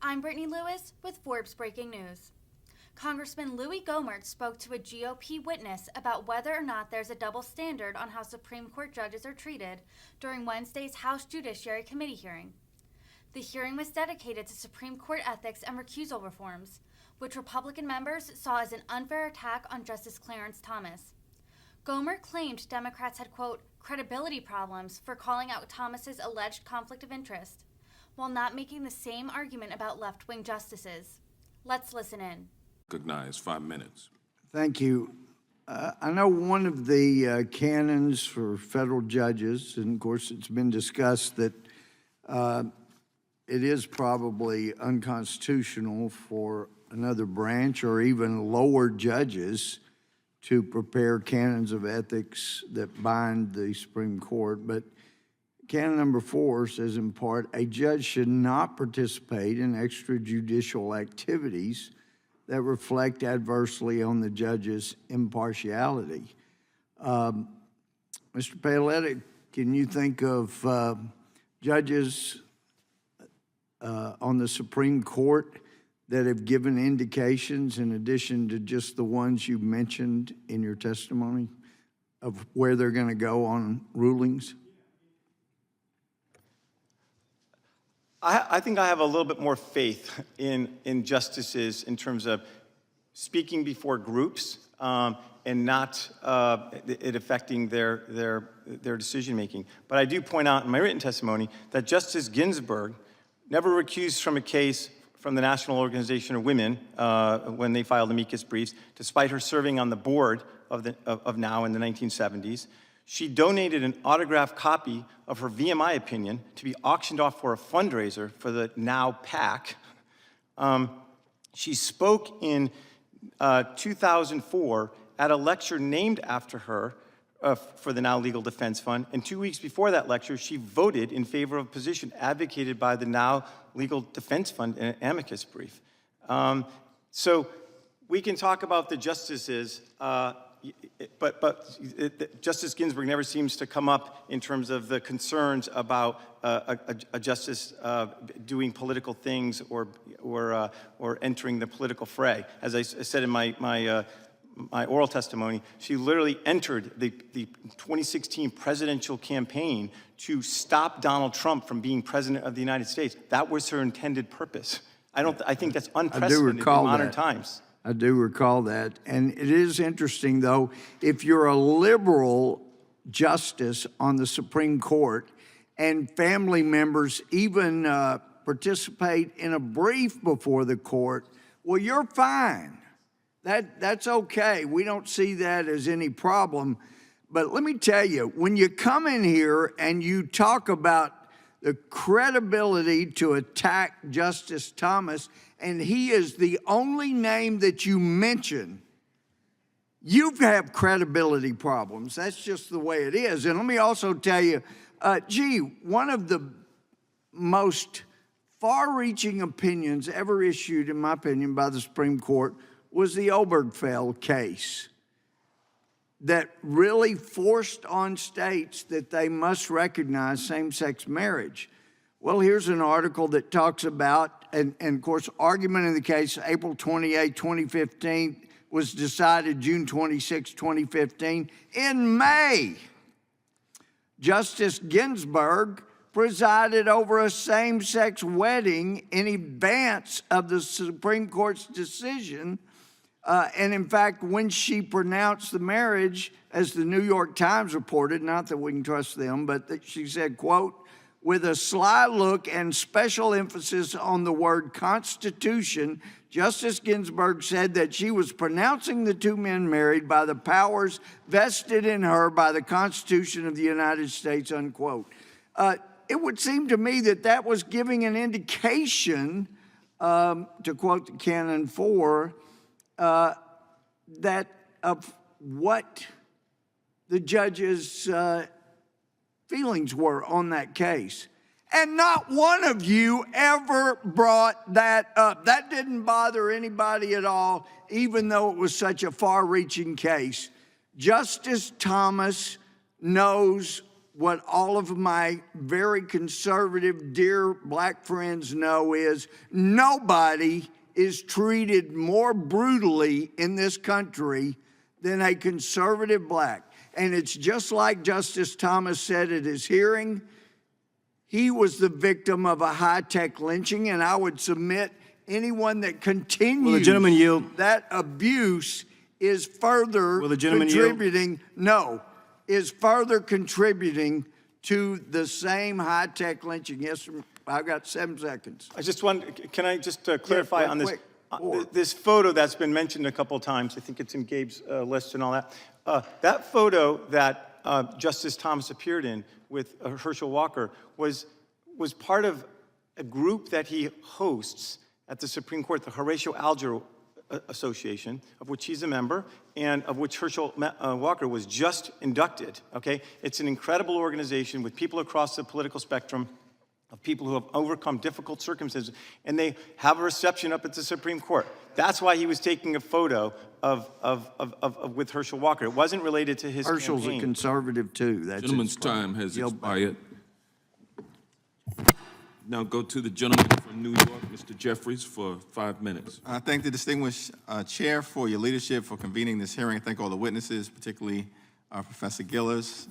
I'm Brittany Lewis with Forbes Breaking News. Congressman Louie Gohmert spoke to a GOP witness about whether or not there's a double standard on how Supreme Court judges are treated during Wednesday's House Judiciary Committee hearing. The hearing was dedicated to Supreme Court ethics and recusal reforms, which Republican members saw as an unfair attack on Justice Clarence Thomas. Gohmert claimed Democrats had, quote, credibility problems for calling out Thomas's alleged conflict of interest, while not making the same argument about left-wing justices. Let's listen in. Recognize 5 minutes. Thank you. I know one of the canons for federal judges, and of course it's been discussed that it is probably unconstitutional for another branch or even lower judges to prepare canons of ethics that bind the Supreme Court. But canon number 4 says in part, a judge should not participate in extrajudicial activities that reflect adversely on the judge's impartiality. Mr. Paoletta, can you think of judges on the Supreme Court that have given indications, in addition to just the ones you mentioned in your testimony, of where they're going to go on rulings? I think I have a little bit more faith in justices in terms of speaking before groups and not it affecting their decision making. But I do point out in my written testimony that Justice Ginsburg never recused from a case from the National Organization of Women when they filed amicus briefs, despite her serving on the board of NOW in the 1970s. She donated an autographed copy of her VMI opinion to be auctioned off for a fundraiser for the NOW PAC. She spoke in 2004 at a lecture named after her for the NOW Legal Defense Fund, and 2 weeks before that lecture, she voted in favor of a position advocated by the NOW Legal Defense Fund in an amicus brief. So we can talk about the justices, but Justice Ginsburg never seems to come up in terms of the concerns about a justice doing political things or entering the political fray. As I said in my oral testimony, she literally entered the 2016 presidential campaign to stop Donald Trump from being president of the United States. That was her intended purpose. I think that's unprecedented in modern times. I do recall that. And it is interesting, though, if you're a liberal justice on the Supreme Court and family members even participate in a brief before the court, well, you're fine. That's okay. We don't see that as any problem. But let me tell you, when you come in here and you talk about the credibility to attack Justice Thomas, and he is the only name that you mention, you have credibility problems. That's just the way it is. And let me also tell you, one of the most far-reaching opinions ever issued, in my opinion, by the Supreme Court was the Obergefell case that really forced on states that they must recognize same-sex marriage. Well, here's an article that talks about, and of course, argument in the case, April 28, 2015, was decided June 26, 2015. In May, Justice Ginsburg presided over a same-sex wedding in advance of the Supreme Court's decision. And in fact, when she pronounced the marriage, as the New York Times reported, not that we can trust them, but that she said, quote, with a sly look and special emphasis on the word Constitution, Justice Ginsburg said that she was pronouncing the two men married by the powers vested in her by the Constitution of the United States, unquote. It would seem to me that that was giving an indication, to quote the Canon 4, that of what the judge's feelings were on that case. And not one of you ever brought that up. That didn't bother anybody at all, even though it was such a far-reaching case. Justice Thomas knows what all of my very conservative, dear black friends know is nobody is treated more brutally in this country than a conservative black. And it's just like Justice Thomas said at his hearing. He was the victim of a high-tech lynching, and I would submit anyone that continues Will the gentleman yield? that abuse is further Will the gentleman yield? contributing, is further contributing to the same high-tech lynching. Yes, sir. I've got 7 seconds. I just want, can I just clarify quick, on this? quick. Four. This photo that's been mentioned a couple of times, I think it's in Gabe's list and all that. That photo that Justice Thomas appeared in with Herschel Walker was part of a group that he hosts at the Supreme Court, the Horatio Alger Association, of which he's a member, and of which Herschel Walker was just inducted, okay? It's an incredible organization with people across the political spectrum, of people who have overcome difficult circumstances, and they have a reception up at the Supreme Court. That's why he was taking a photo with Herschel Walker. It wasn't related to his Herschel's campaign. a conservative, too. That's Gentleman's his problem. time has Yield back. expired. Now go to the gentleman from New York, Mr. Jeffries, for 5 minutes. I thank the distinguished chair for your leadership, for convening this hearing. I thank all the witnesses, particularly Professor Gillers,